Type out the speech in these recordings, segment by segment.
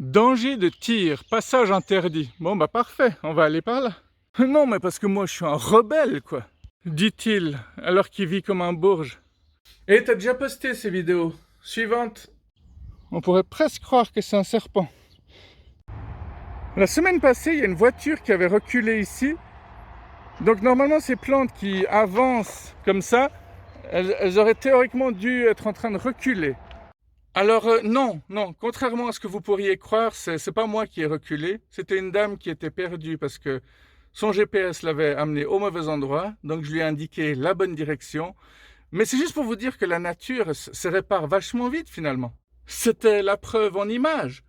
Danger de tir, passage interdit. Bon bah parfait, on va aller par là. Non mais parce que moi je suis un rebelle quoi, dit-il, alors qu'il vit comme un bourge. Et t'as déjà posté ces vidéos. Suivante. On pourrait presque croire que c'est un serpent. La semaine passée, il y a une voiture qui avait reculé ici. Donc normalement ces plantes qui avancent comme ça, elles auraient théoriquement dû être en train de reculer. Alors non, contrairement à ce que vous pourriez croire, c'est pas moi qui ai reculé, c'était une dame qui était perdue parce que son GPS l'avait amenée au mauvais endroit, donc je lui ai indiqué la bonne direction. Mais c'est juste pour vous dire que la nature se répare vachement vite finalement. C'était la preuve en images.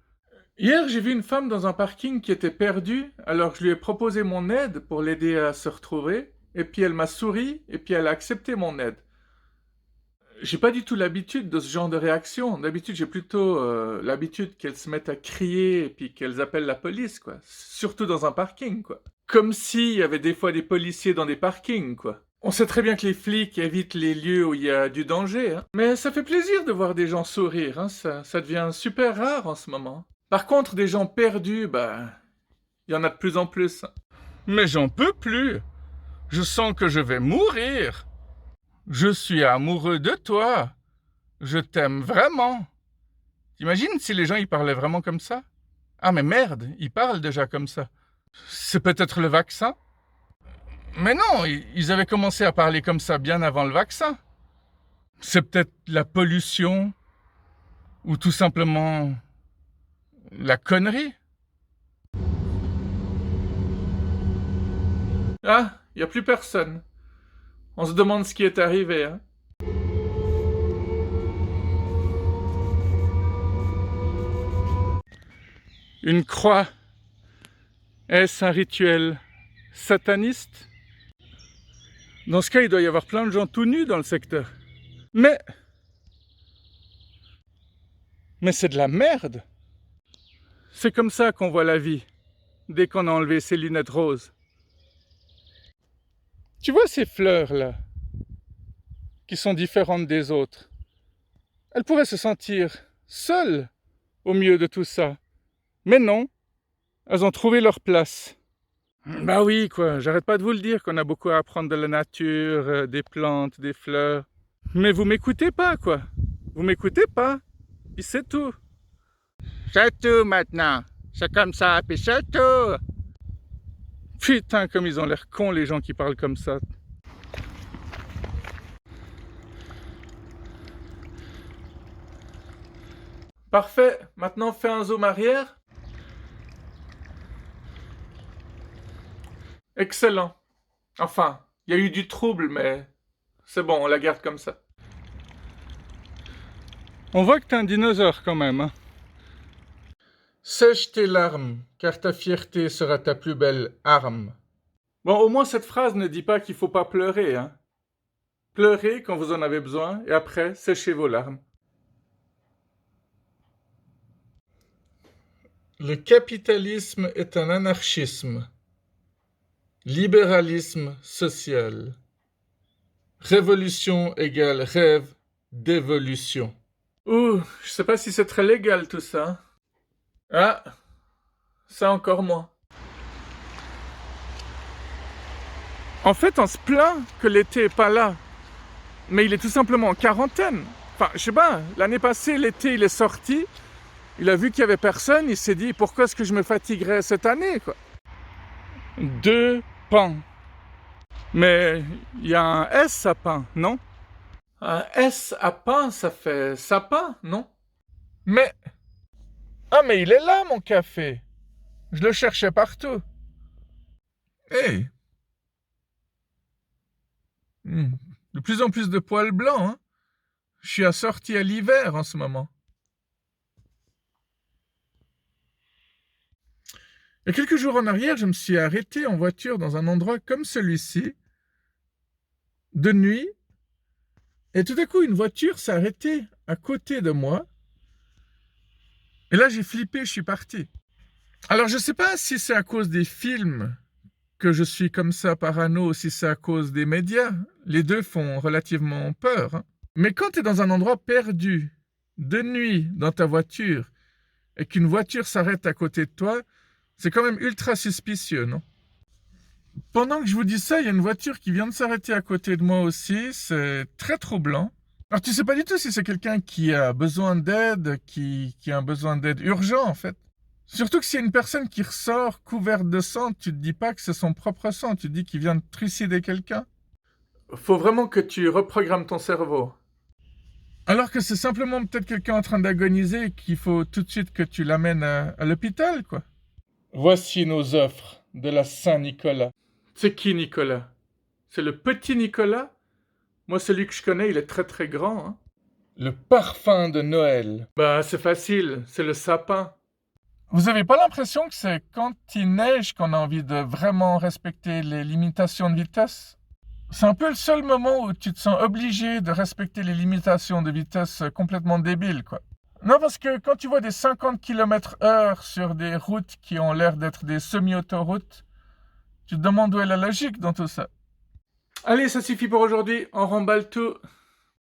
Hier, j'ai vu une femme dans un parking qui était perdue, alors je lui ai proposé mon aide pour l'aider à se retrouver, et puis elle m'a souri, et puis elle a accepté mon aide. J'ai pas du tout l'habitude de ce genre de réaction. D'habitude, j'ai plutôt l'habitude qu'elles se mettent à crier et puis qu'elles appellent la police, quoi. Surtout dans un parking, quoi. Comme s'il y avait des fois des policiers dans des parkings, quoi. On sait très bien que les flics évitent les lieux où il y a du danger, hein. Mais ça fait plaisir de voir des gens sourire, hein. Ça devient super rare en ce moment. Par contre, des gens perdus, bah, il y en a de plus en plus. Mais j'en peux plus. Je sens que je vais mourir. Je suis amoureux de toi. Je t'aime vraiment. T'imagines si les gens y parlaient vraiment comme ça? Ah mais merde, ils parlent déjà comme ça. C'est peut-être le vaccin? Mais non, ils avaient commencé à parler comme ça bien avant le vaccin. C'est peut-être la pollution ou tout simplement la connerie. Ah, il n'y a plus personne. On se demande ce qui est arrivé, hein. Une croix. Est-ce un rituel sataniste? Dans ce cas, il doit y avoir plein de gens tout nus dans le secteur. Mais c'est de la merde. C'est comme ça qu'on voit la vie, dès qu'on a enlevé ses lunettes roses. Tu vois ces fleurs-là, qui sont différentes des autres? Elles pourraient se sentir seules au milieu de tout ça. Mais non, elles ont trouvé leur place. Bah oui, quoi, j'arrête pas de vous le dire qu'on a beaucoup à apprendre de la nature, des plantes, des fleurs. Mais vous m'écoutez pas, quoi. Vous m'écoutez pas. Puis c'est tout. C'est tout maintenant. C'est comme ça, puis c'est tout. Putain, comme ils ont l'air cons, les gens qui parlent comme ça. Parfait. Maintenant, fais un zoom arrière. Excellent. Enfin, il y a eu du trouble, mais c'est bon, on la garde comme ça. On voit que t'es un dinosaure quand même, hein. Sèche tes larmes, car ta fierté sera ta plus belle arme. Bon, au moins cette phrase ne dit pas qu'il faut pas pleurer, hein. Pleurez quand vous en avez besoin, et après, séchez vos larmes. Le capitalisme est un anarchisme. Libéralisme social. Révolution égale rêve d'évolution. Ouh, je sais pas si c'est très légal tout ça. Ah, ça encore moins. En fait, on se plaint que l'été est pas là. Mais il est tout simplement en quarantaine. Enfin, je sais pas, l'année passée, l'été, il est sorti. Il a vu qu'il y avait personne, il s'est dit, pourquoi est-ce que je me fatiguerais cette année, quoi? 2 pains. Mais il y a un S à pain, non? Un S à pain, ça fait sapin, non? Mais... Ah, mais il est là, mon café. Je le cherchais partout. Hey. De plus en plus de poils blancs, hein? Je suis assorti à l'hiver en ce moment. Il y a quelques jours en arrière, je me suis arrêté en voiture dans un endroit comme celui-ci, de nuit, et tout à coup, une voiture s'est arrêtée à côté de moi. Et là, j'ai flippé, je suis parti. Alors, je ne sais pas si c'est à cause des films que je suis comme ça parano, ou si c'est à cause des médias. Les deux font relativement peur, hein. Mais quand tu es dans un endroit perdu, de nuit, dans ta voiture, et qu'une voiture s'arrête à côté de toi, c'est quand même ultra suspicieux, non? Pendant que je vous dis ça, il y a une voiture qui vient de s'arrêter à côté de moi aussi, c'est très troublant. Alors tu sais pas du tout si c'est quelqu'un qui a besoin d'aide, qui a un besoin d'aide urgent en fait. Surtout que s'il y a une personne qui ressort couverte de sang, tu te dis pas que c'est son propre sang, tu te dis qu'il vient de trucider quelqu'un. Faut vraiment que tu reprogrammes ton cerveau. Alors que c'est simplement peut-être quelqu'un en train d'agoniser et qu'il faut tout de suite que tu l'amènes à l'hôpital, quoi. Voici nos offres de la Saint-Nicolas. C'est qui Nicolas? C'est le petit Nicolas? Moi, celui que je connais, il est très très grand, hein. Le parfum de Noël. Bah, c'est facile, c'est le sapin. Vous avez pas l'impression que c'est quand il neige qu'on a envie de vraiment respecter les limitations de vitesse? C'est un peu le seul moment où tu te sens obligé de respecter les limitations de vitesse complètement débiles, quoi. Non, parce que quand tu vois des 50 km/h sur des routes qui ont l'air d'être des semi-autoroutes, tu te demandes où est la logique dans tout ça. Allez, ça suffit pour aujourd'hui, on remballe tout.